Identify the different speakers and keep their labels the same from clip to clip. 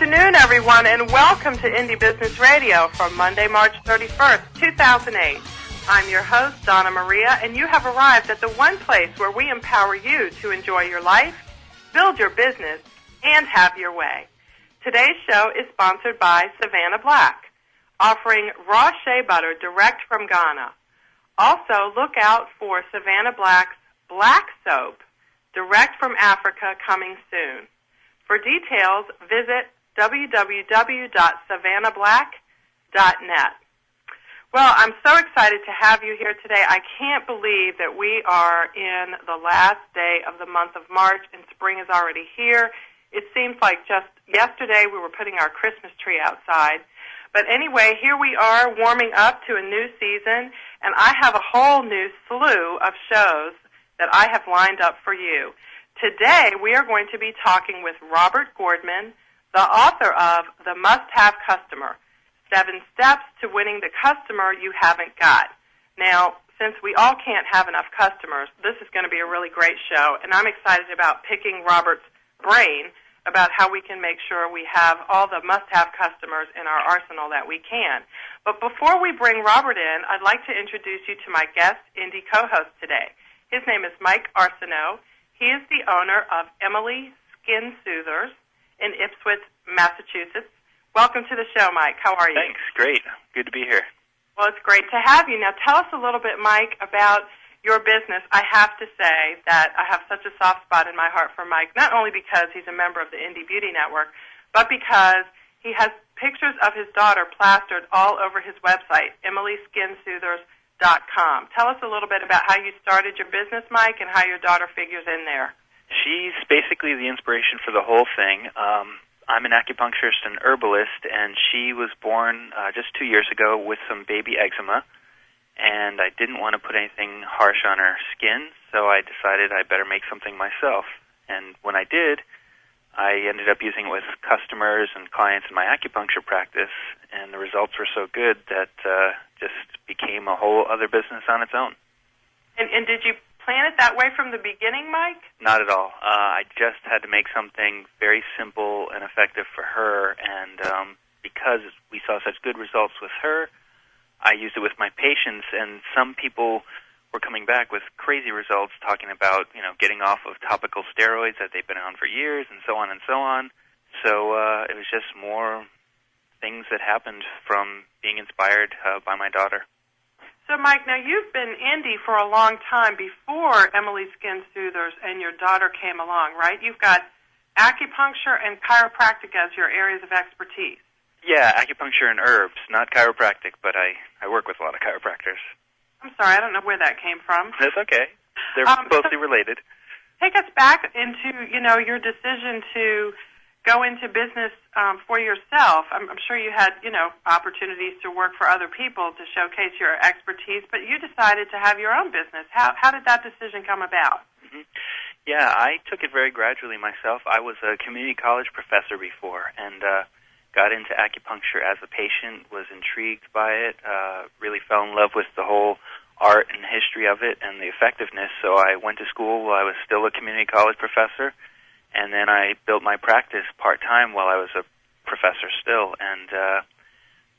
Speaker 1: afternoon, everyone, and welcome to Indie Business Radio for Monday, March 31st, 2008. I'm your host, Donna Maria, and you have arrived at the one place where we empower you to enjoy your life, build your business, and have your way. Today's show is sponsored by Savannah Black, offering raw shea butter direct from Ghana. Also, look out for Savannah Black's Black Soap, direct from Africa, coming soon. For details, visit www.savannahblack.net. Well, I'm so excited to have you here today. I can't believe that we are in the last day of the month of March and spring is already here. It seems like just yesterday we were putting our Christmas tree outside. But anyway, here we are warming up to a new season, and I have a whole new slew of shows that I have lined up for you. Today, we are going to be talking with Robert Gordman, the author of The Must-Have Customer, 7 Steps to Winning the Customer You Haven't Got. Now, since we all can't have enough customers, this is going to be a really great show, and I'm excited about picking Robert's brain about how we can make sure we have all the must-have customers in our arsenal that we can. But before we bring Robert in, I'd like to introduce you to my guest indie co-host today. His name is Mike Arsenault. He is the owner of Emily Skin Soothers in Ipswich, Massachusetts. Welcome to the show, Mike. How are you?
Speaker 2: Thanks. Great. Good to be here.
Speaker 1: Well, it's great to have you. Now, tell us a little bit, Mike, about your business. I have to say that I have such a soft spot in my heart for Mike, not only because he's a member of the Indie Beauty Network, but because he has pictures of his daughter plastered all over his website, EmilySkinSoothers.com. Tell us a little bit about how you started your business, Mike, and how your daughter figures in there.
Speaker 2: She's basically the inspiration for the whole thing. I'm an acupuncturist and herbalist, and she was born just 2 years ago with some baby eczema, and I didn't want to put anything harsh on her skin, so I decided I better make something myself. And when I did, I ended up using it with customers and clients in my acupuncture practice, and the results were so good that just became a whole other business on its own.
Speaker 1: And did you plan it that way from the beginning, Mike?
Speaker 2: Not at all. I just had to make something very simple and effective for her, and because we saw such good results with her, I used it with my patients, and some people were coming back with crazy results talking about, getting off of topical steroids that they've been on for years and so on and so on. So it was just more things that happened from being inspired by my daughter.
Speaker 1: So, Mike, now you've been indie for a long time before Emily Skin Soothers and your daughter came along, right? You've got acupuncture and chiropractic as your areas of expertise.
Speaker 2: Yeah, acupuncture and herbs, not chiropractic, but I work with a lot of chiropractors.
Speaker 1: I'm sorry, I don't know where that came from.
Speaker 2: That's okay. They're closely related.
Speaker 1: Take us back into, your decision to go into business for yourself. I'm sure you had, opportunities to work for other people to showcase your expertise, but you decided to have your own business. How did that decision come about?
Speaker 2: Mm-hmm. Yeah, I took it very gradually myself. I was a community college professor before, and got into acupuncture as a patient, was intrigued by it, really fell in love with the whole art and history of it and the effectiveness. So I went to school while I was still a community college professor, and then I built my practice part-time while I was a professor still. And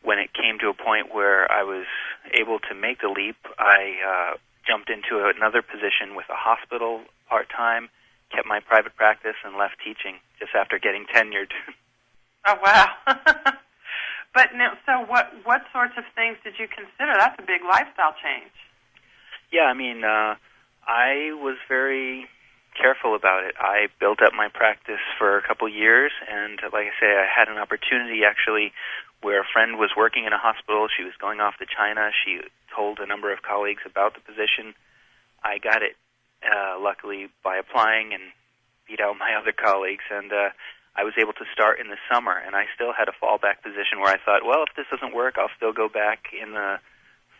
Speaker 2: when it came to a point where I was able to make the leap, I jumped into another position with a hospital part-time, kept my private practice, and left teaching just after getting tenured.
Speaker 1: Oh, wow. But now, so what sorts of things did you consider? That's a big lifestyle change.
Speaker 2: Yeah, I was very careful about it. I built up my practice for a couple years, and like I say, I had an opportunity actually where a friend was working in a hospital. She was going off to China. She told a number of colleagues about the position. I got it, luckily, by applying and beat out my other colleagues, and I was able to start in the summer, and I still had a fallback position where I thought, well, if this doesn't work, I'll still go back in the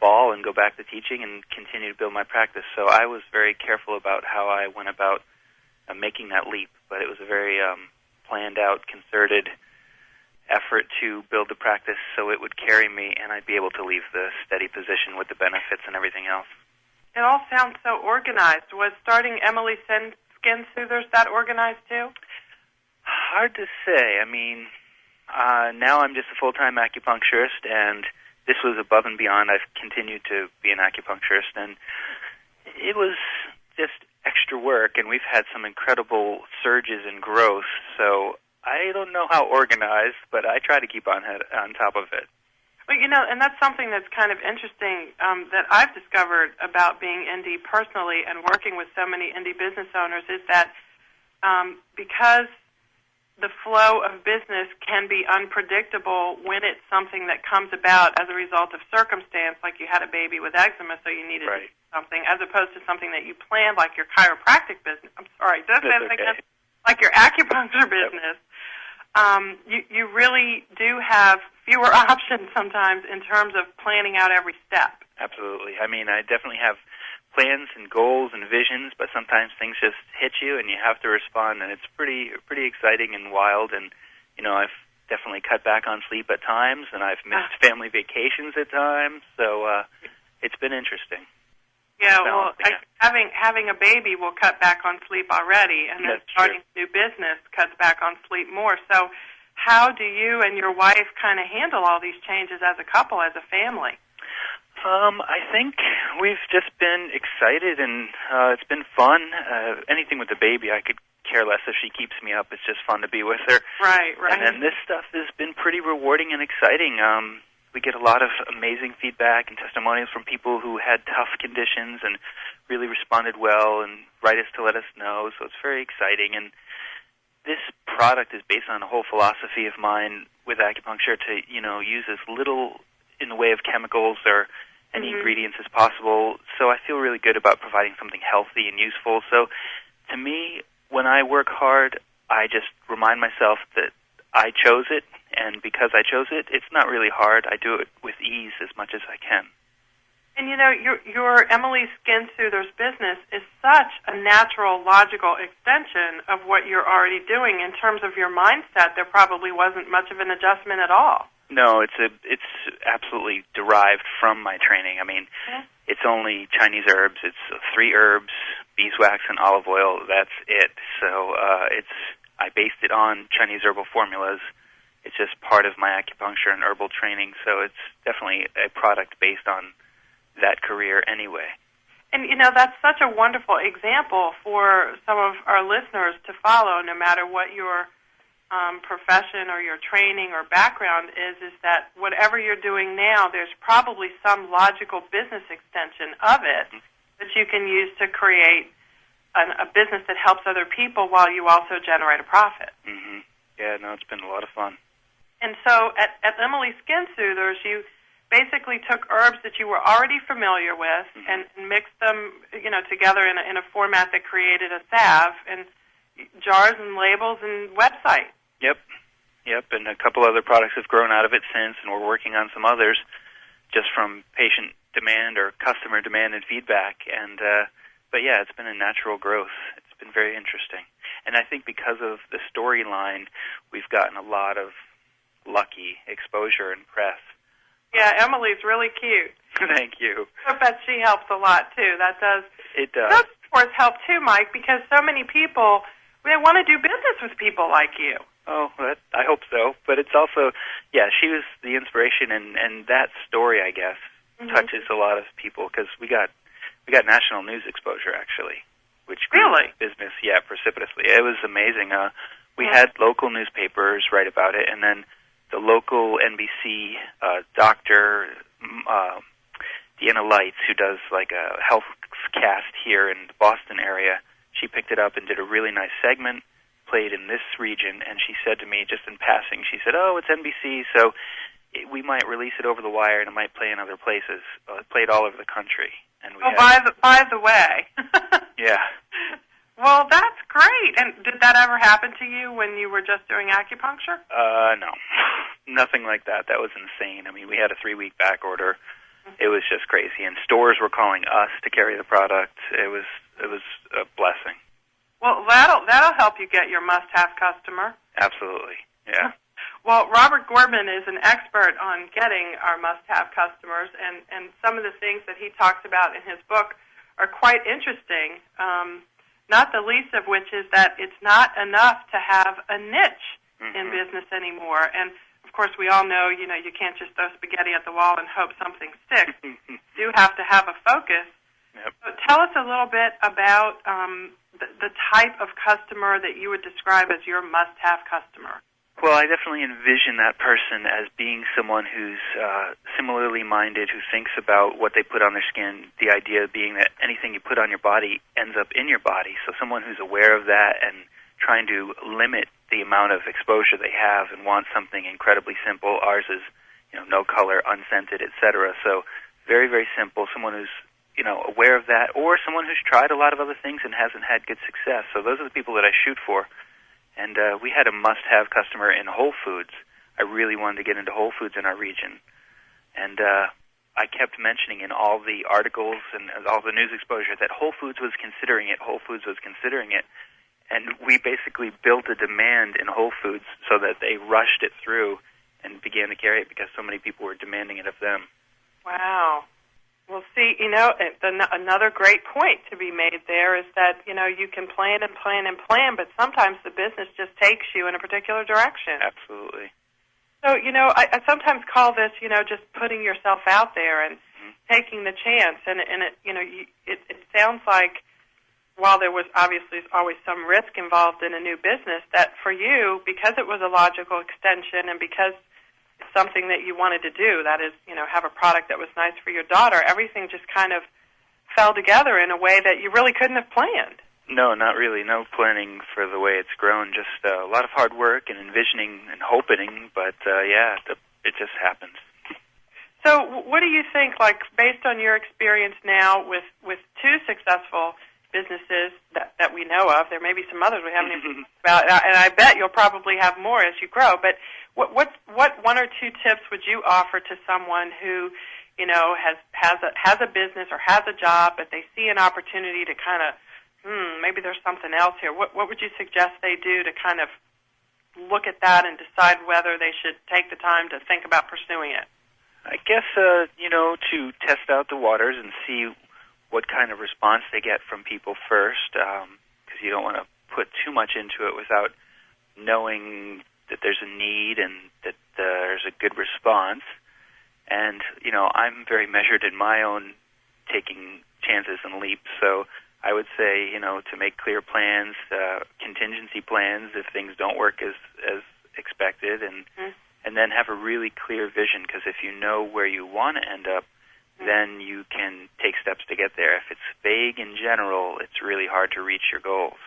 Speaker 2: fall and go back to teaching and continue to build my practice. So I was very careful about how I went about making that leap, but it was a very planned out, concerted effort to build the practice so it would carry me and I'd be able to leave the steady position with the benefits and everything else.
Speaker 1: It all sounds so organized. Was starting Emily Skin Soothers that organized too?
Speaker 2: Hard to say. Now I'm just a full-time acupuncturist, and this was above and beyond. I've continued to be an acupuncturist, and it was just extra work, and we've had some incredible surges in growth. So I don't know how organized, but I try to keep on top of it.
Speaker 1: Well, and that's something that's kind of interesting that I've discovered about being indie personally and working with so many indie business owners is that because the flow of business can be unpredictable when it's something that comes about as a result of circumstance, like you had a baby with eczema, so you needed to do something, as opposed to something that you planned, like your chiropractic business. I'm sorry, that's okay. Like your acupuncture business. You really do have fewer options sometimes in terms of planning out every step.
Speaker 2: Absolutely. I mean, I definitely have plans and goals and visions, but sometimes things just hit you and you have to respond, and it's pretty exciting and wild. And I've definitely cut back on sleep at times, and I've missed family vacations at times, so it's been interesting.
Speaker 1: Yeah, well, having a baby will cut back on sleep already, and then starting a new business cuts back on sleep more. So how do you and your wife kind of handle all these changes as a couple, as a family?
Speaker 2: I think we've just been excited, and it's been fun. Anything with the baby, I could care less if she keeps me up. It's just fun to be with her.
Speaker 1: Right.
Speaker 2: And then this stuff has been pretty rewarding and exciting. We get a lot of amazing feedback and testimonials from people who had tough conditions and really responded well and write us to let us know, so it's very exciting. And this product is based on a whole philosophy of mine with acupuncture to, use as little in the way of chemicals or any ingredients as possible. So I feel really good about providing something healthy and useful. So to me, when I work hard, I just remind myself that I chose it, and because I chose it, it's not really hard. I do it with ease as much as I can.
Speaker 1: And your Emily Skin Soother's business is such a natural, logical extension of what you're already doing. In terms of your mindset, there probably wasn't much of an adjustment at all.
Speaker 2: No, it's absolutely derived from my training. I mean, it's only Chinese herbs. It's 3 herbs, beeswax, and olive oil. That's it. So I based it on Chinese herbal formulas. It's just part of my acupuncture and herbal training, so it's definitely a product based on that career anyway.
Speaker 1: And, that's such a wonderful example for some of our listeners to follow, no matter what your profession or your training or background is that whatever you're doing now, there's probably some logical business extension of it that you can use to create a business that helps other people while you also generate a profit.
Speaker 2: Mm-hmm. Yeah, no, it's been a lot of fun.
Speaker 1: And so at Emily Skin Soothers, you basically took herbs that you were already familiar with and mixed them, together in a format that created a salve and jars and labels and website.
Speaker 2: Yep, and a couple other products have grown out of it since, and we're working on some others just from patient demand or customer demand and feedback. And but yeah, it's been a natural growth. It's been very interesting. And I think because of the storyline, we've gotten a lot of lucky exposure and press.
Speaker 1: Yeah, Emily's really cute.
Speaker 2: Thank you.
Speaker 1: I bet she helps a lot, too. That does.
Speaker 2: It does.
Speaker 1: That, of course, help, too, Mike, because so many people, they want to do business with people like you.
Speaker 2: Oh, I hope so. But it's also, she was the inspiration, and that story, I guess, touches a lot of people, because we got national news exposure, actually, which grew business, precipitously. It was amazing. We had local newspapers write about it, and then the local NBC doctor, Deanna Lights, who does like a health cast here in the Boston area, she picked it up and did a really nice segment, played in this region, and she said to me just in passing, she said, "Oh, it's NBC, so we might release it over the wire, and it might play in other places." It played all over the country. And we
Speaker 1: by the way.
Speaker 2: Yeah.
Speaker 1: Well, that's great. And did that ever happen to you when you were just doing acupuncture?
Speaker 2: No. Nothing like that. That was insane. I mean, we had a 3-week back order. It was just crazy. And stores were calling us to carry the product. It was a blessing.
Speaker 1: Well, that'll help you get your must-have customer.
Speaker 2: Absolutely. Yeah.
Speaker 1: Well, Robert Gordman is an expert on getting our must-have customers, and some of the things that he talks about in his book are quite interesting. Not the least of which is that it's not enough to have a niche in business anymore. And, of course, we all know, you can't just throw spaghetti at the wall and hope something sticks. You do have to have a focus.
Speaker 2: Yep.
Speaker 1: So tell us a little bit about the type of customer that you would describe as your must-have customer.
Speaker 2: Well, I definitely envision that person as being someone who's similarly minded, who thinks about what they put on their skin, the idea being that anything you put on your body ends up in your body. So someone who's aware of that and trying to limit the amount of exposure they have and wants something incredibly simple. Ours is, no color, unscented, etc. So very, very simple. Someone who's, aware of that, or someone who's tried a lot of other things and hasn't had good success. So those are the people that I shoot for. And we had a must-have customer in Whole Foods. I really wanted to get into Whole Foods in our region. And I kept mentioning in all the articles and all the news exposure that Whole Foods was considering it, Whole Foods was considering it. And we basically built a demand in Whole Foods so that they rushed it through and began to carry it because so many people were demanding it of them.
Speaker 1: Wow. Well, see, another great point to be made there is that, you can plan and plan and plan, but sometimes the business just takes you in a particular direction.
Speaker 2: Absolutely.
Speaker 1: So, I sometimes call this, just putting yourself out there and taking the chance. And it sounds like while there was obviously always some risk involved in a new business, that for you, because it was a logical extension and because it's something that you wanted to do, that is, have a product that was nice for your daughter, everything just kind of fell together in a way that you really couldn't have planned.
Speaker 2: No, not really. No planning for the way it's grown. Just a lot of hard work and envisioning and hoping, but it just happened.
Speaker 1: So what do you think, based on your experience now with two successful businesses that we know of, there may be some others we haven't even about, and I bet you'll probably have more as you grow, but what one or two tips would you offer to someone who, has a business or has a job, but they see an opportunity to kind of, maybe there's something else here. What would you suggest they do to kind of look at that and decide whether they should take the time to think about pursuing it?
Speaker 2: I guess, to test out the waters and see what kind of response they get from people first, because you don't want to put too much into it without knowing that there's a need and that there's a good response. And, I'm very measured in my own taking chances and leaps, so I would say, to make clear plans, contingency plans if things don't work as expected, and then have a really clear vision, because if you know where you want to end up, then you can take steps to get there. If it's vague in general, it's really hard to reach your goals.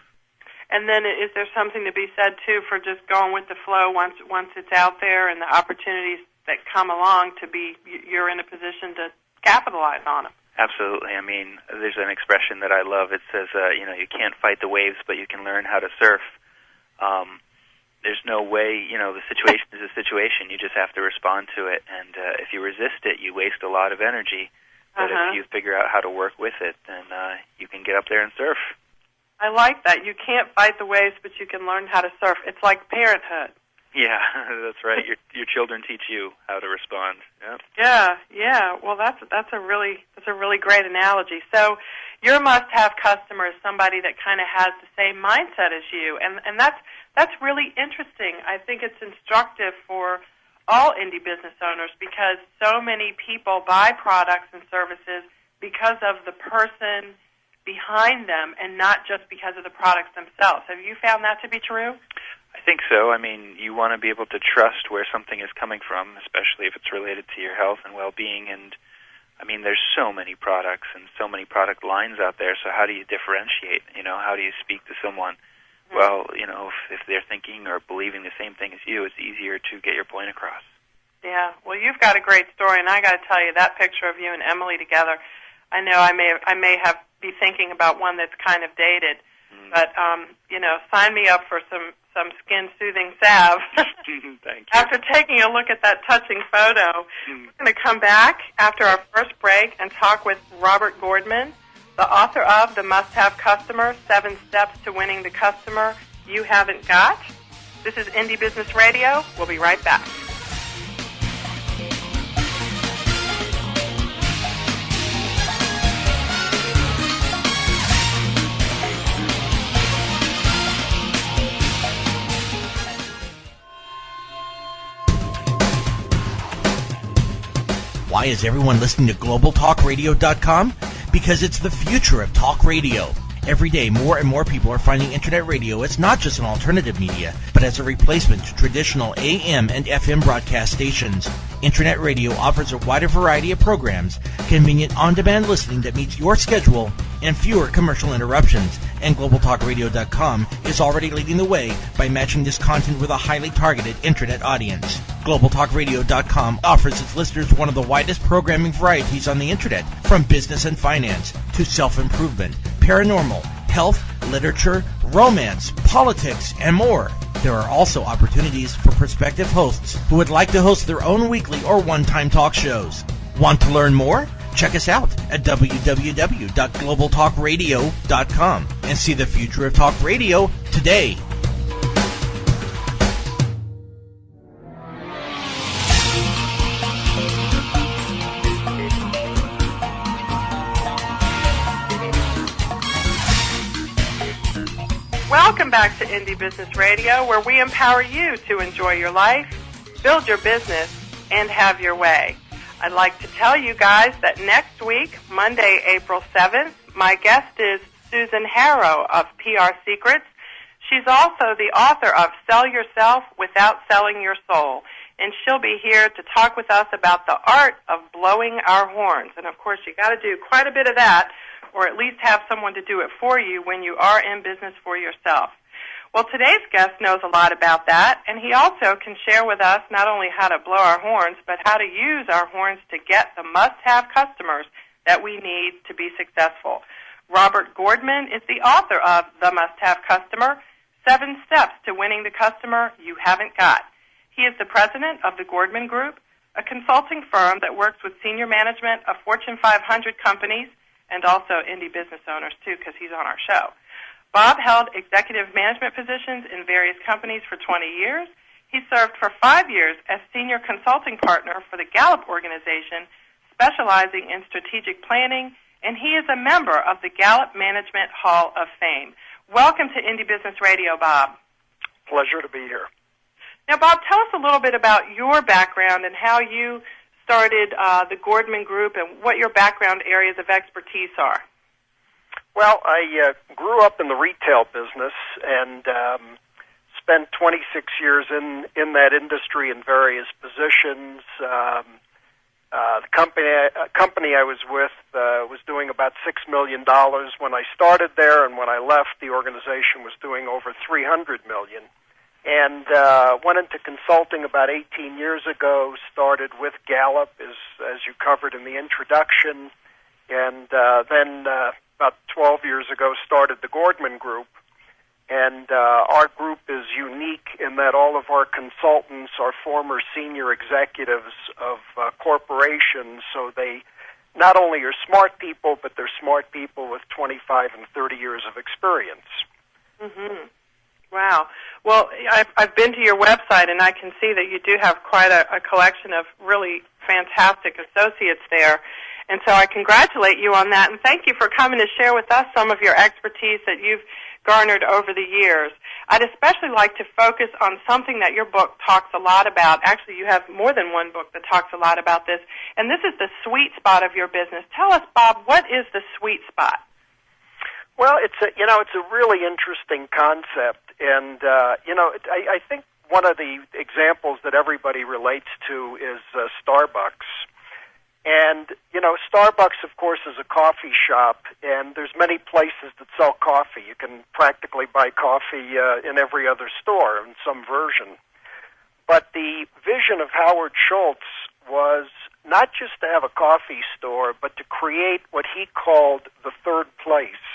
Speaker 1: And then is there something to be said, too, for just going with the flow once it's out there and the opportunities that come along you're in a position to capitalize on them?
Speaker 2: Absolutely. I mean, there's an expression that I love. It says, you can't fight the waves, but you can learn how to surf. There's no way, the situation is a situation. You just have to respond to it. And if you resist it, you waste a lot of energy. But if you figure out how to work with it, then you can get up there and surf.
Speaker 1: I like that. You can't fight the waves, but you can learn how to surf. It's like parenthood.
Speaker 2: Yeah, that's right. Your children teach you how to respond. Yep.
Speaker 1: Yeah. Well, that's a really great analogy. So, your must-have customer is somebody that kind of has the same mindset as you, and that's really interesting. I think it's instructive for all indie business owners because so many people buy products and services because of the person behind them and not just because of the products themselves. Have you found that to be true?
Speaker 2: I think so. I mean, you want to be able to trust where something is coming from, especially if it's related to your health and well-being. And, I mean, there's so many products and so many product lines out there, so how do you differentiate? How do you speak to someone? Well, if they're thinking or believing the same thing as you, it's easier to get your point across. Yeah.
Speaker 1: Well, you've got a great story, and I got to tell you, that picture of you and Emily together, I know I may have be thinking about one that's kind of dated, but sign me up for some skin-soothing salve.
Speaker 2: Thank you.
Speaker 1: After taking a look at that touching photo, we're going to come back after our first break and talk with Robert Gordman, the author of The Must-Have Customer, 7 Steps to Winning the Customer You Haven't Got. This is Indie Business Radio. We'll be right back.
Speaker 3: why is everyone listening to globaltalkradio.com? Because it's the future of talk radio. Every day, more and more people are finding Internet radio as not just an alternative media, but as a replacement to traditional AM and FM broadcast stations. Internet radio offers a wider variety of programs, convenient on-demand listening that meets your schedule, and fewer commercial interruptions. And globaltalkradio.com is already leading the way by matching this content with a highly targeted Internet audience. globaltalkradio.com offers its listeners one of the widest programming varieties on the Internet, from business and finance to self-improvement, paranormal, health, literature, romance, politics, and more. There are also opportunities for prospective hosts who would like to host their own weekly or one-time talk shows. Want to learn more? Check us out at www.globaltalkradio.com and see the future of talk radio today.
Speaker 1: Welcome back to Indie Business Radio, where we empower you to enjoy your life, build your business, and have your way. I'd like to tell you guys that next week, Monday, April 7th, my guest is Susan Harrow of PR Secrets. She's also the author of Sell Yourself Without Selling Your Soul, and she'll be here to talk with us about the art of blowing our horns. And, of course, you got to do quite a bit of that, or at least have someone to do it for you when you are in business for yourself. Well, today's guest knows a lot about that, and he also can share with us not only how to blow our horns, but how to use our horns to get the must-have customers that we need to be successful. Robert Gordman is the author of The Must-Have Customer, 7 Steps to Winning the Customer You Haven't Got. He is the president of the Gordman Group, a consulting firm that works with senior management of Fortune 500 companies and also indie business owners, too, because he's on our show. Bob held executive management positions in various companies for 20 years. He served for 5 years as senior consulting partner for the Gallup organization, specializing in strategic planning, and he is a member of the Gallup Management Hall of Fame. Welcome to Indie Business Radio, Bob.
Speaker 4: Pleasure to be here.
Speaker 1: Now, Bob, tell us a little bit about your background and how you started the Gordman Group and what your background areas of expertise are.
Speaker 4: Well, I grew up in the retail business and spent 26 years in that industry in various positions. The company I was with was doing about $6 million when I started there, and when I left, the organization was doing over $300 million. And went into consulting about 18 years ago, started with Gallup, as you covered in the introduction, and then about 12 years ago started the Gordman Group. And our group is unique in that all of our consultants are former senior executives of corporations, so they not only are smart people, but they're smart people with 25 and 30 years of experience.
Speaker 1: Mm-hmm. Wow. Well, I've been to your website, and I can see that you do have quite a collection of really fantastic associates there. And so I congratulate you on that, and thank you for coming to share with us some of your expertise that you've garnered over the years. I'd especially like to focus on something that your book talks a lot about. Actually, you have more than one book that talks a lot about this, and this is the sweet spot of your business. Tell us, Bob, what is the sweet spot?
Speaker 4: Well, it's a really interesting concept, and I think one of the examples that everybody relates to is Starbucks. And, Starbucks, of course, is a coffee shop, and there's many places that sell coffee. You can practically buy coffee in every other store in some version. But the vision of Howard Schultz was not just to have a coffee store, but to create what he called the third place,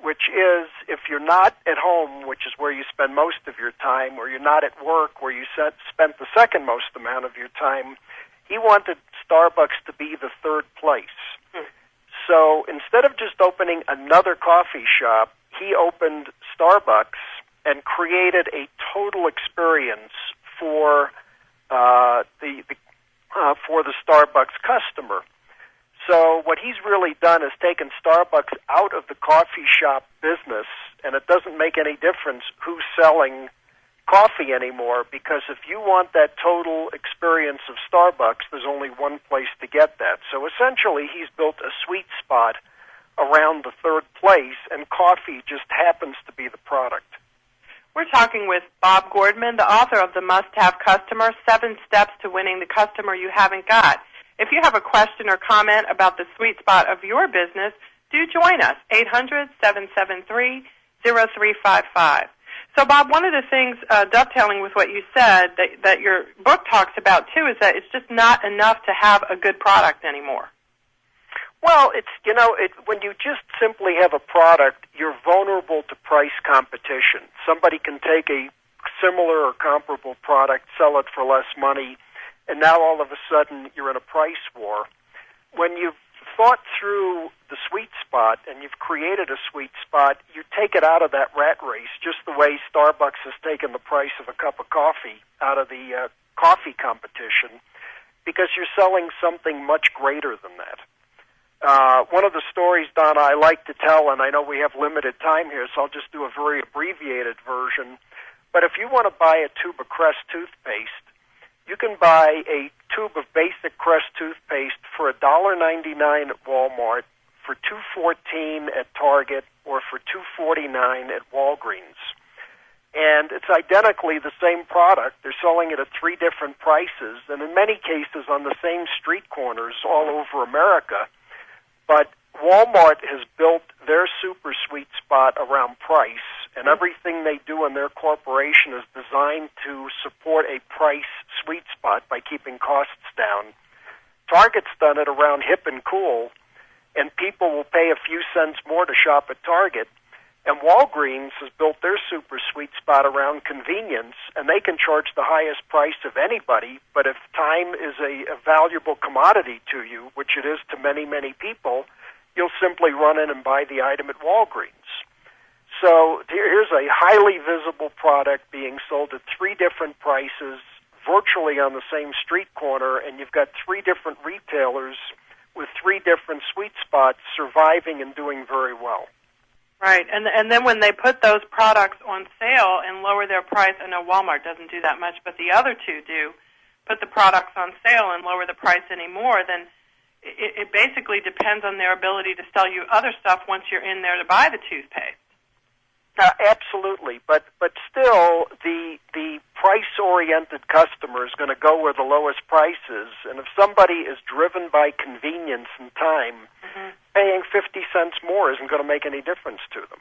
Speaker 4: which is if you're not at home, which is where you spend most of your time, or you're not at work, where you spent the second most amount of your time, he wanted Starbucks to be the third place. So instead of just opening another coffee shop, he opened Starbucks and created a total experience for the Starbucks customer. So what he's really done is taken Starbucks out of the coffee shop business, and it doesn't make any difference who's selling coffee anymore, because if you want that total experience of Starbucks, there's only one place to get that. So essentially, he's built a sweet spot around the third place, and coffee just happens to be the product.
Speaker 1: We're talking with Bob Gordman, the author of The Must-Have Customer, 7 Steps to Winning the Customer You Haven't Got. If you have a question or comment about the sweet spot of your business, do join us, 800-773-0355. So, Bob, one of the things, dovetailing with what you said, that your book talks about, too, is that it's just not enough to have a good product anymore.
Speaker 4: Well, when you just simply have a product, you're vulnerable to price competition. Somebody can take a similar or comparable product, sell it for less money, and now all of a sudden you're in a price war. When you've thought through the sweet spot and you've created a sweet spot, you take it out of that rat race, just the way Starbucks has taken the price of a cup of coffee out of the coffee competition, because you're selling something much greater than that. One of the stories, Donna, I like to tell, and I know we have limited time here, so I'll just do a very abbreviated version, but if you want to buy a tube of Crest toothpaste, you can buy a tube of basic Crest toothpaste for $1.99 at Walmart, for $2.14 at Target, or for $2.49 at Walgreens. And it's identically the same product. They're selling it at 3 different prices, and in many cases on the same street corners all over America. But Walmart has built their super sweet spot around price, and everything they do in their corporation is designed to support a price sweet spot by keeping costs down. Target's done it around hip and cool, and people will pay a few cents more to shop at Target. And Walgreens has built their super sweet spot around convenience, and they can charge the highest price of anybody, but if time is a valuable commodity to you, which it is to many, many people, you'll simply run in and buy the item at Walgreens. So here's a highly visible product being sold at 3 different prices, virtually on the same street corner, and you've got 3 different retailers with 3 different sweet spots surviving and doing very well.
Speaker 1: Right, and then when they put those products on sale and lower their price, I know Walmart doesn't do that much, but the other 2 do, put the products on sale and lower the price anymore, then it basically depends on their ability to sell you other stuff once you're in there to buy the toothpaste.
Speaker 4: Absolutely, but still, the price-oriented customer is going to go where the lowest price is, and if somebody is driven by convenience and time, paying 50 cents more isn't going to make any difference to them.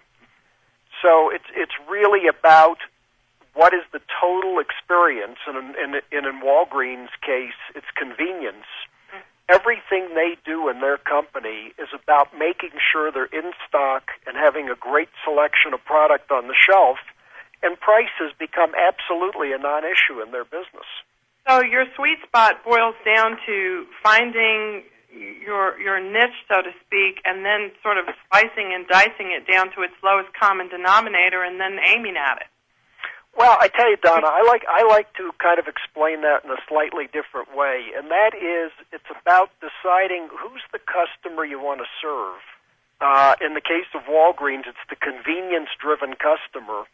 Speaker 4: So it's really about what is the total experience, and in Walgreens' case, it's convenience. Everything they do in their company is about making sure they're in stock and having a great selection of product on the shelf, and price has become absolutely a non-issue in their business.
Speaker 1: So your sweet spot boils down to finding your niche, so to speak, and then sort of slicing and dicing it down to its lowest common denominator and then aiming at it.
Speaker 4: Well, I tell you, Donna, I like to kind of explain that in a slightly different way, and that is it's about deciding who's the customer you want to serve. In the case of Walgreens, it's the convenience-driven customer,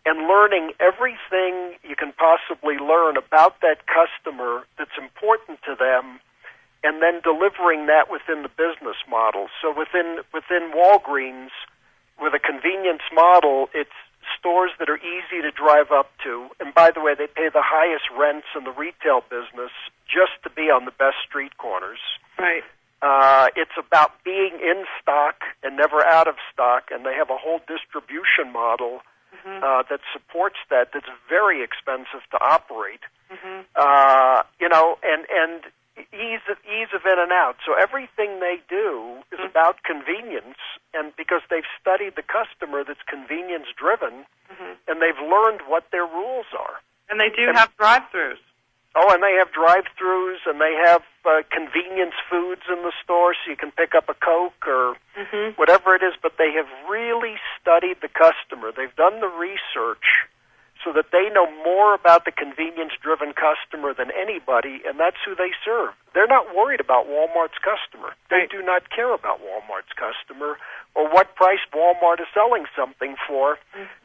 Speaker 4: and learning everything you can possibly learn about that customer that's important to them, and then delivering that within the business model. So within Walgreens, with a convenience model, it's stores that are easy to drive up to, and by the way, they pay the highest rents in the retail business just to be on the best street corners.
Speaker 1: Right.
Speaker 4: It's about being in stock and never out of stock, and they have a whole distribution model that supports that. That's very expensive to operate. And ease of in and out. So everything they do is about convenience, and because they've studied the customer that's convenience driven, and they've learned what their rules are.
Speaker 1: And they do have drive-thrus.
Speaker 4: Oh, and they have drive-thrus, and they have convenience foods in the store, so you can pick up a Coke or whatever it is, but they have really studied the customer. They've done the research so that they know more about the convenience-driven customer than anybody, and that's who they serve. They're not worried about Walmart's customer. They do not care about Walmart's customer or what price Walmart is selling something for,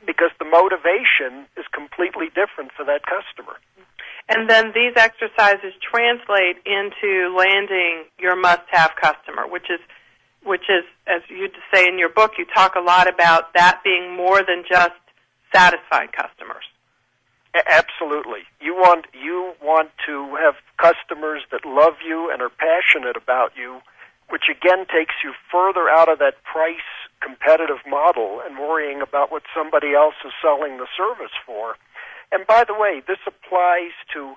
Speaker 4: because the motivation is completely different for that customer.
Speaker 1: And then these exercises translate into landing your must-have customer, which is, as you say in your book, you talk a lot about that being more than just satisfied customers.
Speaker 4: Absolutely. You want to have customers that love you and are passionate about you, which again takes you further out of that price competitive model and worrying about what somebody else is selling the service for. And by the way, this applies to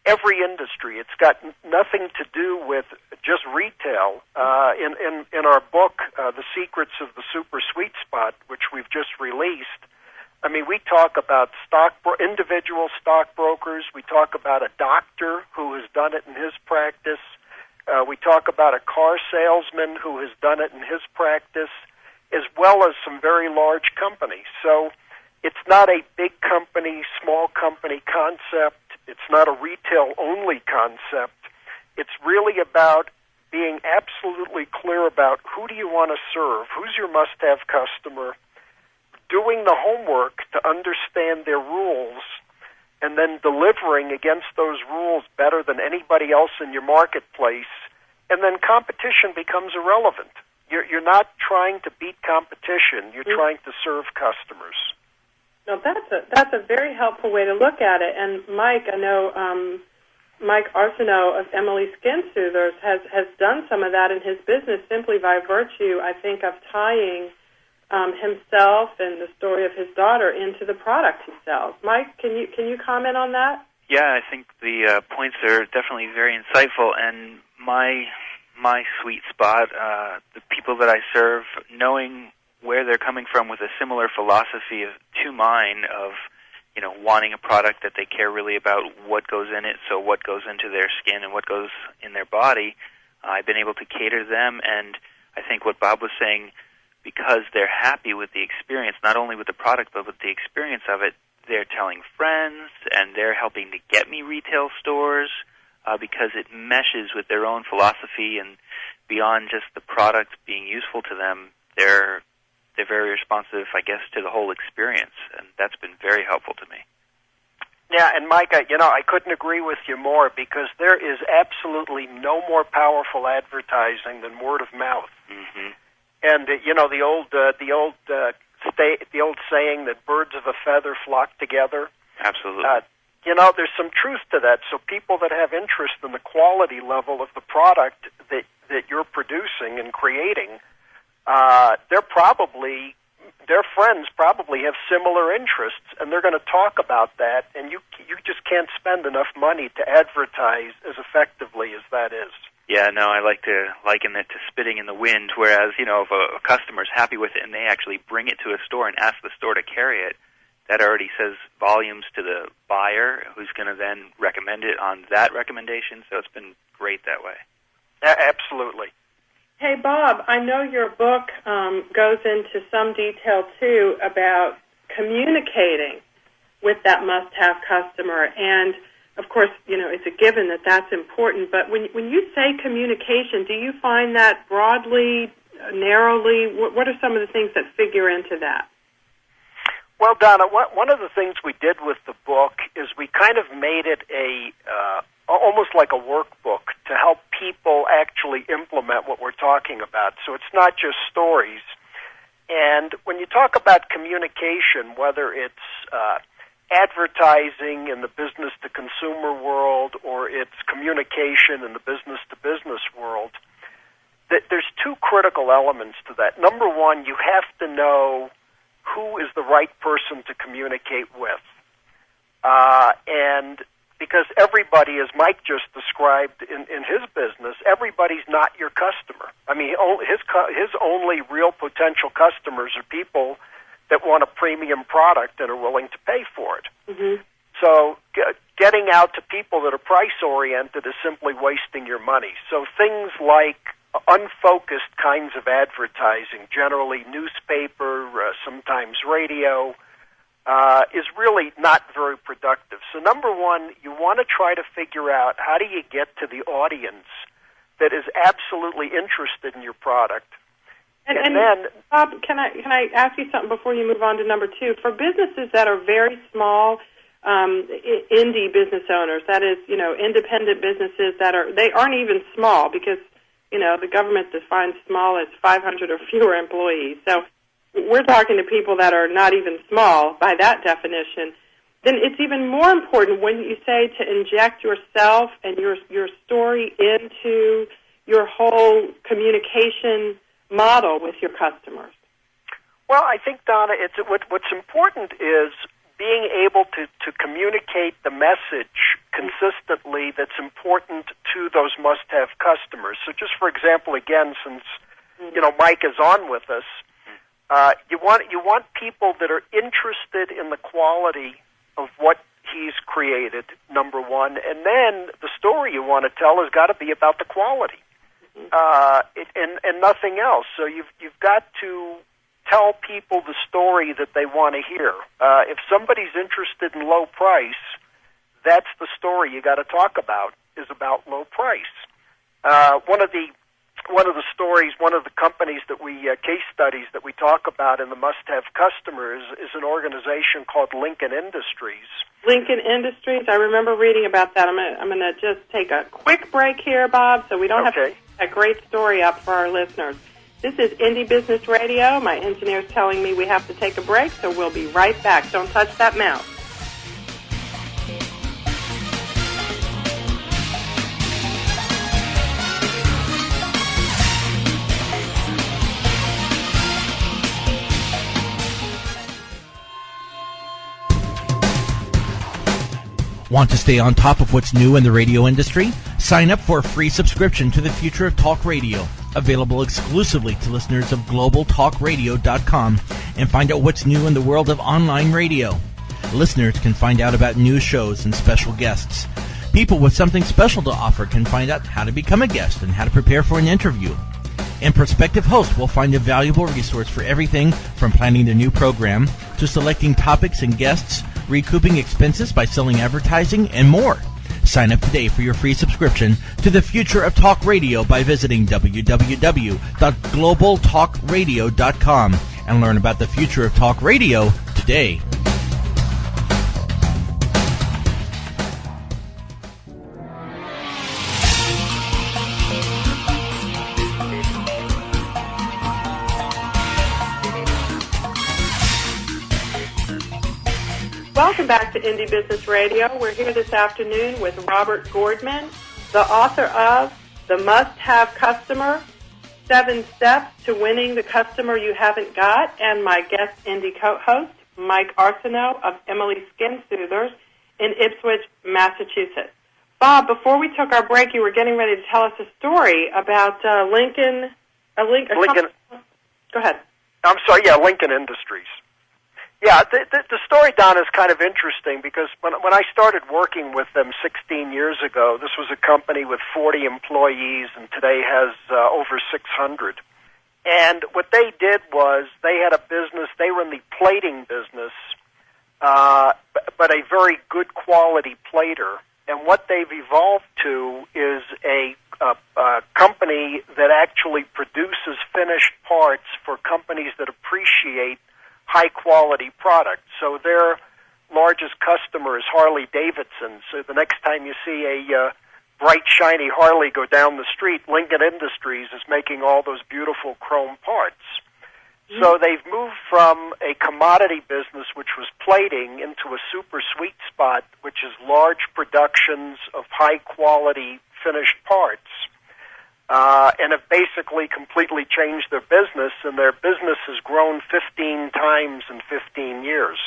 Speaker 4: every industry. It's got nothing to do with just retail. In our book, The Secrets of the Super Sweet Spot, which we've just released, I mean, we talk about individual stockbrokers. We talk about a doctor who has done it in his practice. We talk about a car salesman who has done it in his practice, as well as some very large companies. So it's not a big company, small company concept. It's not a retail-only concept. It's really about being absolutely clear about who do you want to serve, who's your must-have customer, doing the homework to understand their rules, and then delivering against those rules better than anybody else in your marketplace, and then competition becomes irrelevant. You're not trying to beat competition. You're trying to serve customers.
Speaker 1: No, that's a very helpful way to look at it. And Mike, I know Mike Arsenault of Emily Skin Soothers has done some of that in his business simply by virtue, I think, of tying himself and the story of his daughter into the product he sells. Mike, can you comment on that?
Speaker 2: Yeah, I think the points are definitely very insightful, and my sweet spot, the people that I serve, knowing where they're coming from with a similar philosophy to mine of, wanting a product that they care really about what goes in it, so what goes into their skin and what goes in their body. I've been able to cater to them, and I think what Bob was saying, because they're happy with the experience, not only with the product, but with the experience of it, they're telling friends, and they're helping to get me retail stores, because it meshes with their own philosophy, and beyond just the product being useful to them, they're very responsive, I guess, to the whole experience, and that's been very helpful to me.
Speaker 4: Yeah, and Mike, I couldn't agree with you more, because there is absolutely no more powerful advertising than word of mouth.
Speaker 2: Mm-hmm.
Speaker 4: And the old saying that birds of a feather flock together.
Speaker 2: Absolutely.
Speaker 4: There's some truth to that. So people that have interest in the quality level of the product that you're producing and creating, their friends probably have similar interests, and they're going to talk about that. And you just can't spend enough money to advertise as effectively as that is.
Speaker 2: Yeah, no, I like to liken it to spitting in the wind, whereas, if a customer's happy with it and they actually bring it to a store and ask the store to carry it, that already says volumes to the buyer, who's going to then recommend it on that recommendation, so it's been great that way.
Speaker 4: Absolutely.
Speaker 1: Hey, Bob, I know your book goes into some detail, too, about communicating with that must-have customer, and of course, it's a given that that's important, but when you say communication, do you find that broadly, narrowly? What are some of the things that figure into that?
Speaker 4: Well, Donna, one of the things we did with the book is we kind of made it almost like a workbook to help people actually implement what we're talking about. So it's not just stories. And when you talk about communication, whether it's advertising in the business-to-consumer world or it's communication in the business-to-business world, there's two critical elements to that. Number one, you have to know who is the right person to communicate with. And because everybody, as Mike just described in his business, everybody's not your customer. I mean, his only real potential customers are people that want a premium product and are willing to pay for it.
Speaker 1: Mm-hmm.
Speaker 4: So getting out to people that are price-oriented is simply wasting your money. So things like unfocused kinds of advertising, generally newspaper, sometimes radio, is really not very productive. So number one, you want to try to figure out how do you get to the audience that is absolutely interested in your product.
Speaker 1: And then, Bob, can I ask you something before you move on to number two? For businesses that are very small, indie business owners, that is, independent businesses they aren't even small because, the government defines small as 500 or fewer employees. So we're talking to people that are not even small by that definition. Then it's even more important when you say to inject yourself and your story into your whole communication model with your customers.
Speaker 4: Well, I think, Donna, what's important is being able to communicate the message consistently that's important to those must-have customers. So just for example, again, since Mike is on with us, you want people that are interested in the quality of what he's created, number one, and then the story you want to tell has got to be about the quality, and nothing else. So you've got to tell people the story that they want to hear. If somebody's interested in low price, that's the story you got to talk about, is about low price. One of the stories, one of the companies that we case studies that we talk about in the must-have customers is an organization called Lincoln Industries.
Speaker 1: Lincoln Industries, I remember reading about that. I'm going to just take a quick break here, Bob, so we don't have to get a great story up for our listeners. This is Indie Business Radio. My engineer's telling me we have to take a break, so we'll be right back. Don't touch that mouse.
Speaker 3: Want to stay on top of what's new in the radio industry? Sign up for a free subscription to the Future of Talk Radio, available exclusively to listeners of globaltalkradio.com, and find out what's new in the world of online radio. Listeners can find out about new shows and special guests. People with something special to offer can find out how to become a guest and how to prepare for an interview. And prospective hosts will find a valuable resource for everything from planning their new program to selecting topics and guests, recouping expenses by selling advertising, and more. Sign up today for your free subscription to the Future of Talk Radio by visiting www.globaltalkradio.com and learn about the future of talk radio today.
Speaker 1: Welcome back to Indie Business Radio. We're here this afternoon with Robert Gordman, the author of The Must-Have Customer, 7 Steps to Winning the Customer You Haven't Got, and my guest indie co-host, Mike Arsenault of Emily Skin Soothers in Ipswich, Massachusetts. Bob, before we took our break, you were getting ready to tell us a story about Lincoln. Go ahead.
Speaker 4: I'm sorry, Lincoln Industries. Yeah, the story, Don, is kind of interesting because when I started working with them 16 years ago, this was a company with 40 employees and today has over 600. And what they did was they had a business, they were in the plating business, but a very good quality plater. And what they've evolved to is a company that actually produces finished parts for companies that appreciate high-quality products. So their largest customer is Harley-Davidson. So the next time you see a bright, shiny Harley go down the street, Lincoln Industries is making all those beautiful chrome parts. Mm-hmm. So they've moved from a commodity business, which was plating, into a super sweet spot, which is large productions of high-quality finished parts. And have basically completely changed their business, and their business has grown 15 times in 15 years.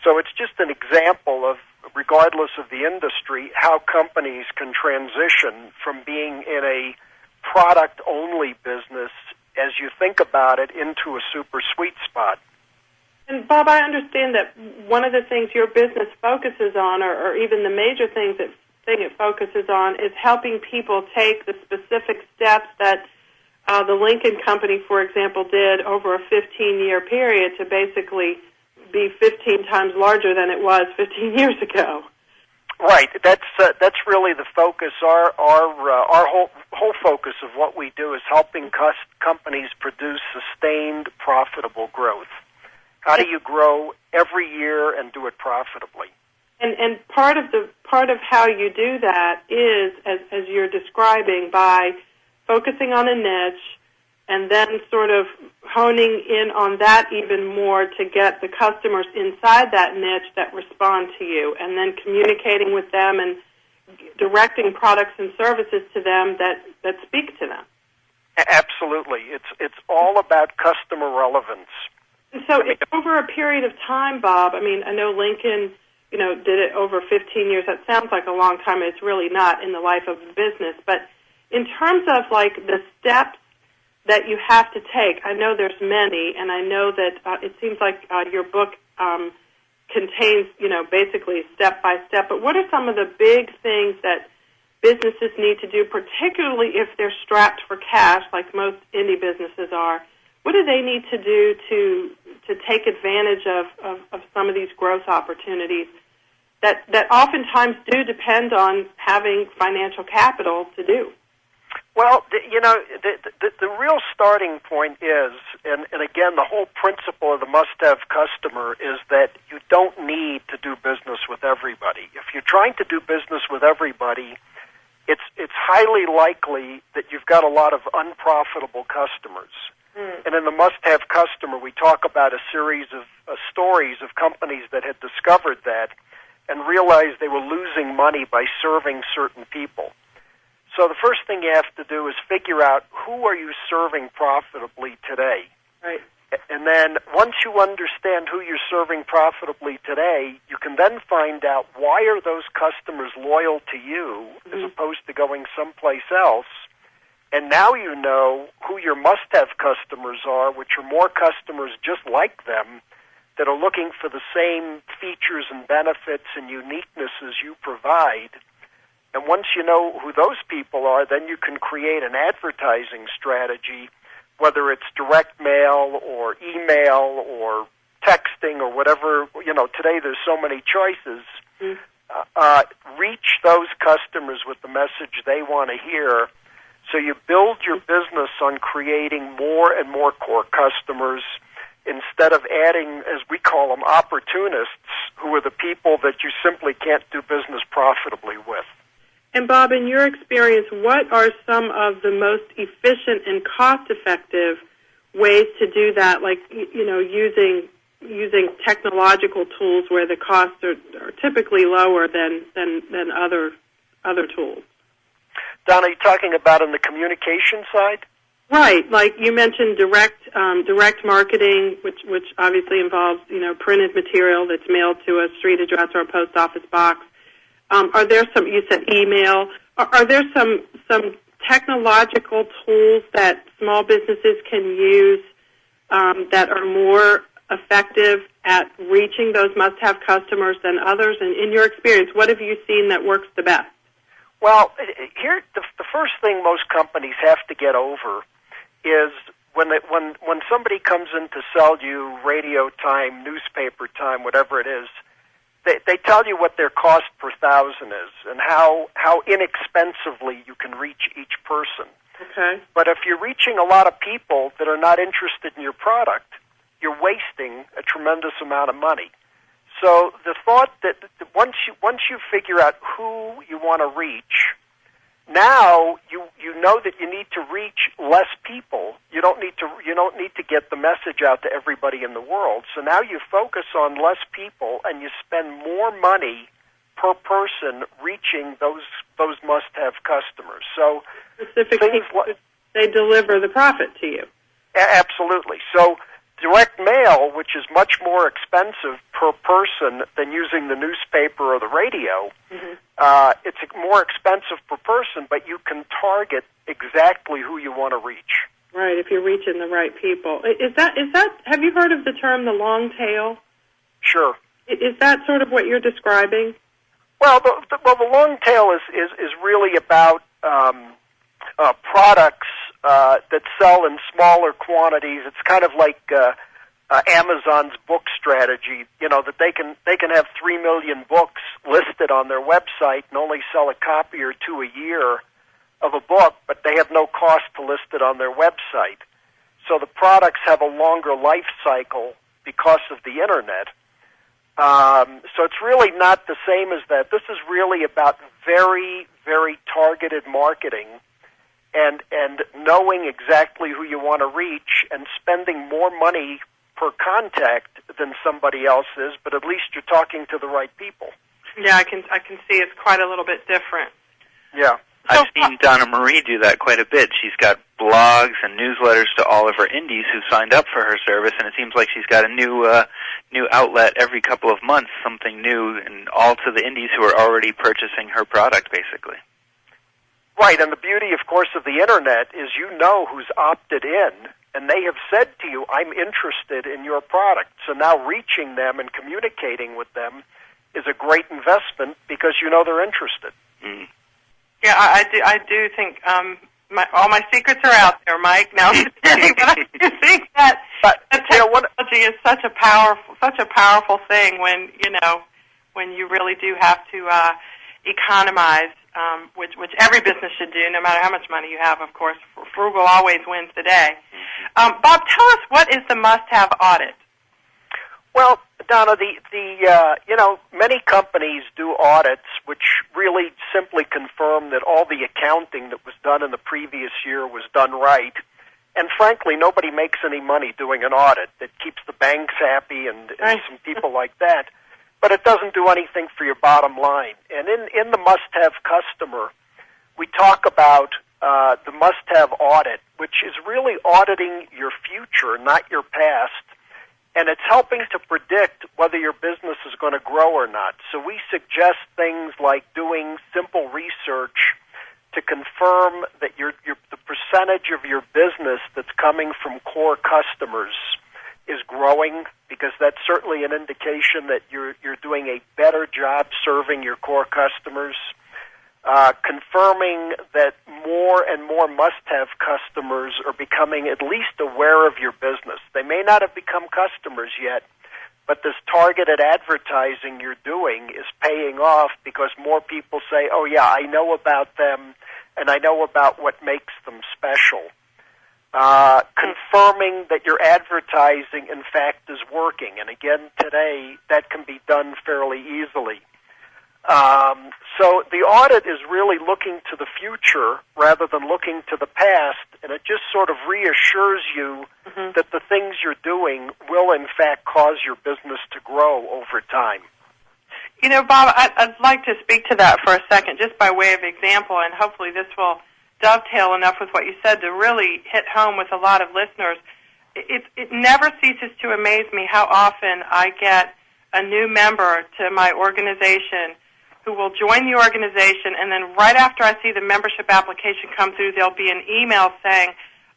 Speaker 4: So it's just an example of, regardless of the industry, how companies can transition from being in a product-only business, as you think about it, into a super sweet spot.
Speaker 1: And Bob, I understand that one of the things your business focuses on, or even the major thing it focuses on, is helping people take the specific steps that the Lincoln Company, for example, did over a 15-year period to basically be 15 times larger than it was 15 years ago.
Speaker 4: Right. That's really the focus. Our whole focus of what we do is helping companies produce sustained, profitable growth. How do you grow every year and do it profitably?
Speaker 1: And part of how you do that is, as you're describing, by focusing on a niche and then sort of honing in on that even more to get the customers inside that niche that respond to you, and then communicating with them and directing products and services to them that speak to them.
Speaker 4: Absolutely. It's all about customer relevance.
Speaker 1: And so over a period of time, Bob, I mean, I know Lincoln, did it over 15 years. That sounds like a long time. It's really not in the life of a business. But in terms of, like, the steps that you have to take, I know there's many, and I know that it seems like your book contains, basically step by step. But what are some of the big things that businesses need to do, particularly if they're strapped for cash, like most indie businesses are? What do they need to do to take advantage of some of these growth opportunities that oftentimes do depend on having financial capital to do?
Speaker 4: Well, the real starting point is, and again, the whole principle of the must-have customer is that you don't need to do business with everybody. If you're trying to do business with everybody, it's highly likely that you've got a lot of unprofitable customers. And in the must-have customer, we talk about a series of stories of companies that had discovered that and realized they were losing money by serving certain people. So the first thing you have to do is figure out who are you serving profitably today.
Speaker 1: Right.
Speaker 4: And then once you understand who you're serving profitably today, you can then find out why are those customers loyal to you as opposed to going someplace else. And now you know who your must-have customers are, which are more customers just like them that are looking for the same features and benefits and uniqueness as you provide. And once you know who those people are, then you can create an advertising strategy, whether it's direct mail or email or texting or whatever. Today there's so many choices. Reach those customers with the message they want to hear. So you build your business on creating more and more core customers instead of adding, as we call them, opportunists, who are the people that you simply can't do business profitably with.
Speaker 1: And Bob, in your experience, what are some of the most efficient and cost-effective ways to do that, like, using technological tools where the costs are typically lower than other tools?
Speaker 4: Donna, are you talking about on the communication side?
Speaker 1: Right, like you mentioned direct marketing, which obviously involves, printed material that's mailed to a street address or a post office box. Are there some, you said email, are there some technological tools that small businesses can use that are more effective at reaching those must-have customers than others? And in your experience, what have you seen that works the best?
Speaker 4: Well, here the first thing most companies have to get over is when somebody comes in to sell you radio time, newspaper time, whatever it is, they tell you what their cost per thousand is and how inexpensively you can reach each person.
Speaker 1: Okay.
Speaker 4: But if you're reaching a lot of people that are not interested in your product, you're wasting a tremendous amount of money. So the thought that once you figure out who you want to reach, now you know that you need to reach less people. You don't need to get the message out to everybody in the world. So now you focus on less people and you spend more money per person reaching those must-have customers. So
Speaker 1: specifically, they deliver the profit to you.
Speaker 4: Absolutely. So direct mail, which is much more expensive per person than using the newspaper or the radio, it's more expensive per person, but you can target exactly who you want to reach.
Speaker 1: Right, if you're reaching the right people. Is that? Have you heard of the term the long tail?
Speaker 4: Sure.
Speaker 1: Is that sort of what you're describing?
Speaker 4: Well, the long tail is really about products that sell in smaller quantities. It's kind of like Amazon's book strategy, that they can have 3 million books listed on their website and only sell a copy or two a year of a book, but they have no cost to list it on their website. So the products have a longer life cycle because of the Internet. So it's really not the same as that. This is really about very, very targeted marketing and knowing exactly who you want to reach and spending more money per contact than somebody else is, but at least you're talking to the right people.
Speaker 1: Yeah, I can see it's quite a little bit different.
Speaker 4: Yeah.
Speaker 2: I've seen Donna Marie do that quite a bit. She's got blogs and newsletters to all of her indies who signed up for her service, and it seems like she's got a new outlet every couple of months, something new, and all to the indies who are already purchasing her product, basically.
Speaker 4: Right, and the beauty, of course, of the Internet is who's opted in, and they have said to you, I'm interested in your product. So now reaching them and communicating with them is a great investment because they're interested.
Speaker 2: Mm.
Speaker 1: Yeah, I do think all my secrets are out there, Mike. Now, but I do think that technology is such a powerful thing when you really do have to economize, which every business should do, no matter how much money you have. Of course, frugal always wins the day. Bob, tell us, what is the must-have audit?
Speaker 4: Well, Donna, many companies do audits which really simply confirm that all the accounting that was done in the previous year was done right. And frankly, nobody makes any money doing an audit. It keeps the banks happy and some people like that. But it doesn't do anything for your bottom line. And in the must-have customer, we talk about the must-have audit, which is really auditing your future, not your past. And it's helping to predict whether your business is going to grow or not. So we suggest things like doing simple research to confirm that the percentage of your business that's coming from core customers is growing, because that's certainly an indication that you're doing a better job serving your core customers. Confirming that more and more must-have customers are becoming at least aware of your business. They may not have become customers yet, but this targeted advertising you're doing is paying off because more people say, oh yeah, I know about them and I know about what makes them special. Confirming that your advertising, in fact, is working. And again, today, that can be done fairly easily. So the audit is really looking to the future rather than looking to the past, and it just sort of reassures you that the things you're doing will, in fact, cause your business to grow over time.
Speaker 1: Bob, I'd like to speak to that for a second, just by way of example, and hopefully this will dovetail enough with what you said to really hit home with a lot of listeners. It never ceases to amaze me how often I get a new member to my organization who will join the organization, and then right after I see the membership application come through, there'll be an email saying,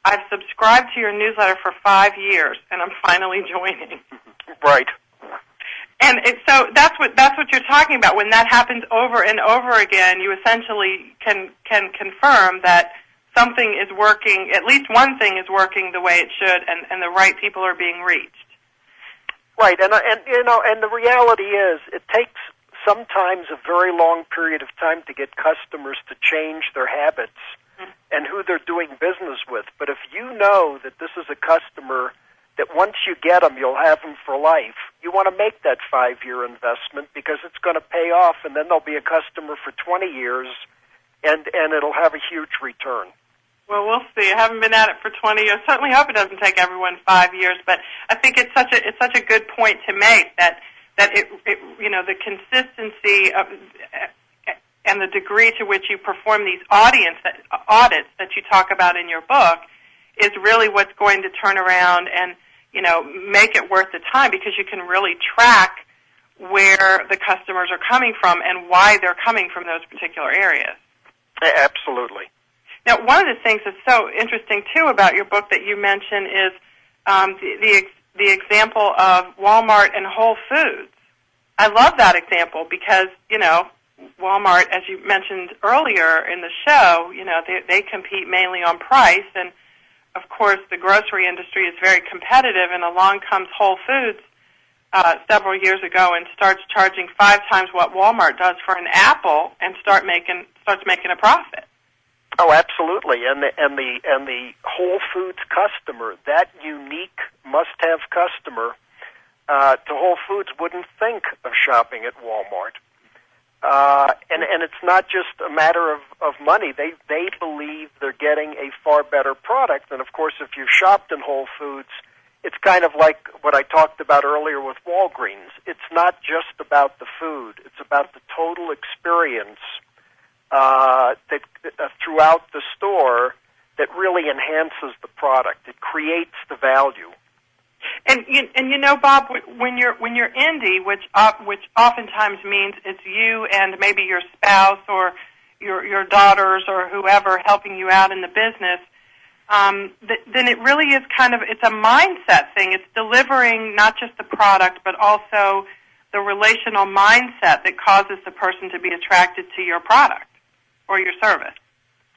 Speaker 1: I've subscribed to your newsletter for 5 years, and I'm finally joining.
Speaker 4: Right.
Speaker 1: And so that's what you're talking about. When that happens over and over again, you essentially can confirm that something is working, at least one thing is working the way it should, and the right people are being reached.
Speaker 4: Right, and the reality is it takes sometimes a very long period of time to get customers to change their habits and who they're doing business with. But if you know that this is a customer that once you get them, you'll have them for life, you want to make that 5-year investment because it's going to pay off, and then they'll be a customer for 20 years, and it'll have a huge return.
Speaker 1: Well, we'll see. I haven't been at it for 20 years. Certainly hope it doesn't take everyone 5 years, but I think it's such a good point to make that it the consistency of and the degree to which you perform these audits that you talk about in your book is really what's going to turn around and make it worth the time, because you can really track where the customers are coming from and why they're coming from those particular areas.
Speaker 4: Absolutely.
Speaker 1: Now, one of the things that's so interesting, too, about your book that you mention is the example of Walmart and Whole Foods. I love that example because, Walmart, as you mentioned earlier in the show, they compete mainly on price, and of course, the grocery industry is very competitive, and along comes Whole Foods several years ago and starts charging 5 times what Walmart does for an apple, and starts making a profit.
Speaker 4: Oh, absolutely, and the Whole Foods customer, that unique must-have customer, to Whole Foods wouldn't think of shopping at Walmart. And it's not just a matter of money. They believe they're getting a far better product. And, of course, if you've shopped in Whole Foods, it's kind of like what I talked about earlier with Walgreens. It's not just about the food. It's about the total experience throughout the store that really enhances the product. It creates the value.
Speaker 1: And you know, Bob, when you're indie, which oftentimes means it's you and maybe your spouse or your daughters or whoever helping you out in the business, then it really is it's a mindset thing. It's delivering not just the product, but also the relational mindset that causes the person to be attracted to your product or your service.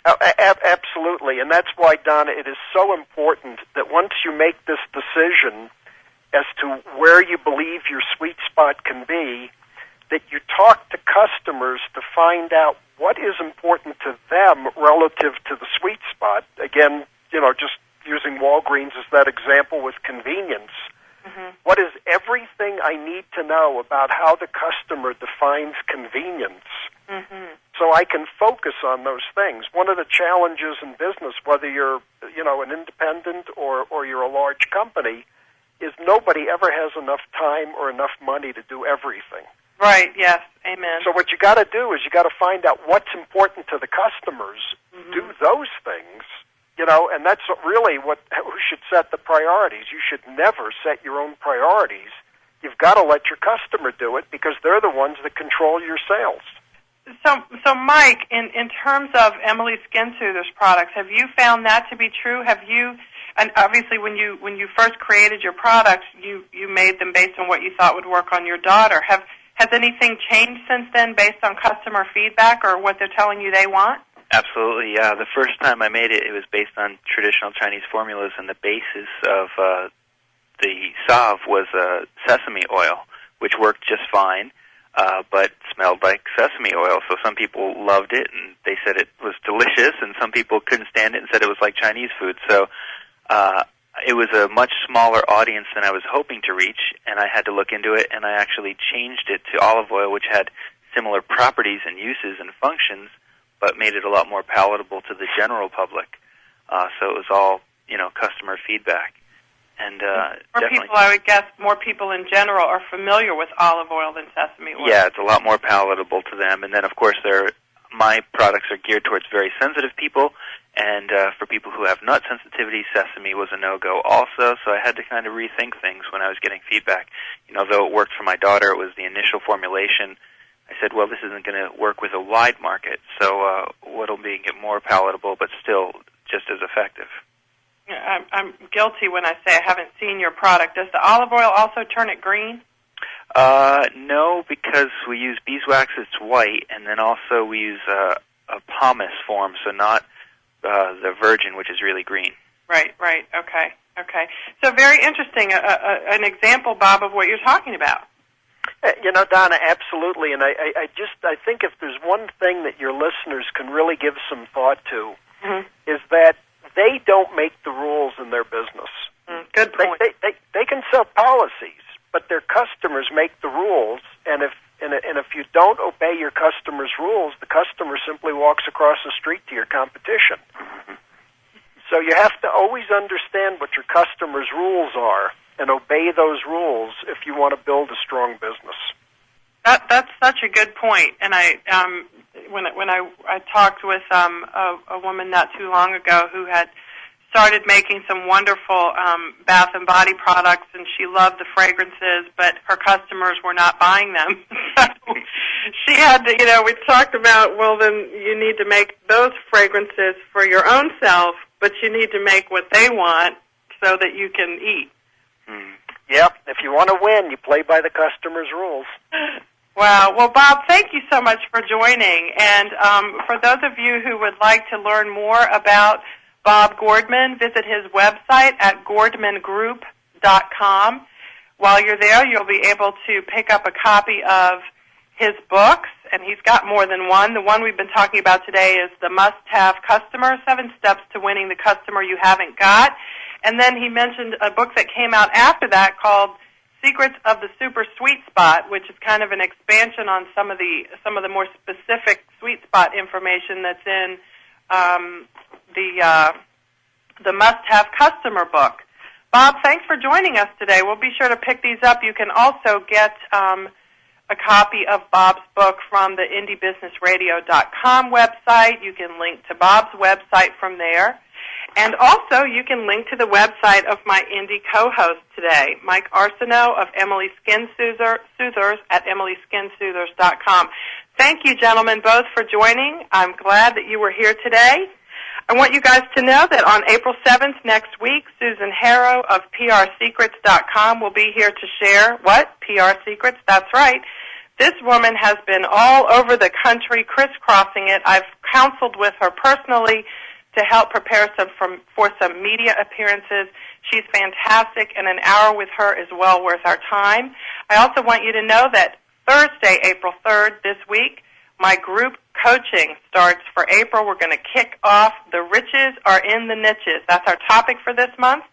Speaker 4: Oh, absolutely, and that's why, Donna, it is so important that once you make this decision as to where you believe your sweet spot can be, that you talk to customers to find out what is important to them relative to the sweet spot. Again, just using Walgreens as that example with convenience. Mm-hmm. What is everything I need to know about how the customer defines convenience? Mm-hmm. So I can focus on those things. One of the challenges in business, whether you're, an independent or you're a large company, is nobody ever has enough time or enough money to do everything.
Speaker 1: Right, yes, amen.
Speaker 4: So what you got to do is you got to find out what's important to the customers, mm-hmm. do those things, and that's really who should set the priorities. You should never set your own priorities. You've got to let your customer do it because they're the ones that control your sales.
Speaker 1: So Mike, in terms of Emily Skin Soother's products, have you found that to be true? Have you, and obviously when you first created your products, you made them based on what you thought would work on your daughter. Has anything changed since then based on customer feedback or what they're telling you they want?
Speaker 2: Absolutely, yeah. The first time I made it, it was based on traditional Chinese formulas, and the basis of the salve was sesame oil, which worked just fine. But smelled like sesame oil, so some people loved it, and they said it was delicious, and some people couldn't stand it and said it was like Chinese food. So it was a much smaller audience than I was hoping to reach, and I had to look into it, and I actually changed it to olive oil, which had similar properties and uses and functions, but made it a lot more palatable to the general public. So it was all, customer feedback. And
Speaker 1: people, I would guess, more people in general are familiar with olive oil than sesame oil.
Speaker 2: Yeah, it's a lot more palatable to them. And then, of course, my products are geared towards very sensitive people, and for people who have nut sensitivity, sesame was a no-go also. So I had to kind of rethink things when I was getting feedback. Though it worked for my daughter, it was the initial formulation. I said, well, this isn't going to work with a wide market, so what'll make it more palatable but still just as effective?
Speaker 1: I'm guilty when I say I haven't seen your product. Does the olive oil also turn it green?
Speaker 2: No, because we use beeswax, it's white, and then also we use a pomace form, so not the virgin, which is really green. Right,
Speaker 1: okay. So very interesting, an example, Bob, of what you're talking about.
Speaker 4: Donna, absolutely, and I think if there's one thing that your listeners can really give some thought to, mm-hmm. is that they don't make the rules in their business.
Speaker 1: Good point.
Speaker 4: They can set policies, but their customers make the rules, and if you don't obey your customers' rules, the customer simply walks across the street to your competition. Mm-hmm. So you have to always understand what your customers' rules are and obey those rules if you want to build a strong business.
Speaker 1: That's such a good point, and when I talked with a woman not too long ago who had started making some wonderful bath and body products, and she loved the fragrances, but her customers were not buying them. So she had to, we talked about, well, then you need to make those fragrances for your own self, but you need to make what they want so that you can eat.
Speaker 4: Yep, if you want to win, you play by the customer's rules.
Speaker 1: Wow. Well, Bob, thank you so much for joining. And for those of you who would like to learn more about Bob Gordman. Visit his website at gordmangroup.com. While you're there, you'll be able to pick up a copy of his books, and he's got more than one. The one we've been talking about today is The Must-Have Customer, 7 Steps to Winning the Customer You Haven't Got. And then he mentioned a book that came out after that called Secrets of the Super Sweet Spot, which is kind of an expansion on some of the more specific sweet spot information that's in the Must-Have Customer book. Bob, thanks for joining us today. We'll be sure to pick these up. You can also get a copy of Bob's book from the indiebusinessradio.com website. You can link to Bob's website from there. And also, you can link to the website of my indie co-host today, Mike Arsenault of Emily Skin Soothers at emilyskinsoothers.com. Thank you, gentlemen, both for joining. I'm glad that you were here today. I want you guys to know that on April 7th next week, Susan Harrow of PRSecrets.com will be here to share what? PR Secrets? That's right. This woman has been all over the country crisscrossing it. I've counseled with her personally to help prepare for some media appearances. She's fantastic, and an hour with her is well worth our time. I also want you to know that Thursday, April 3rd, this week, my group coaching starts for April. We're going to kick off The Riches Are in the Niches. That's our topic for this month.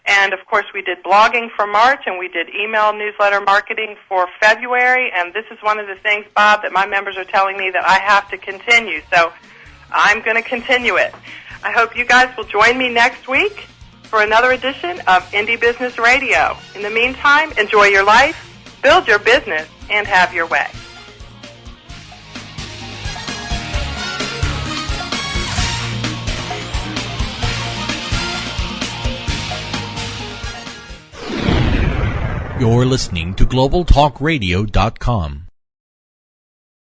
Speaker 1: And, of course, we did blogging for March, and we did email newsletter marketing for February. And this is one of the things, Bob, that my members are telling me that I have to continue. So I'm going to continue it. I hope you guys will join me next week for another edition of Indie Business Radio. In the meantime, enjoy your life, build your business, and have your way.
Speaker 3: You're listening to GlobalTalkRadio.com.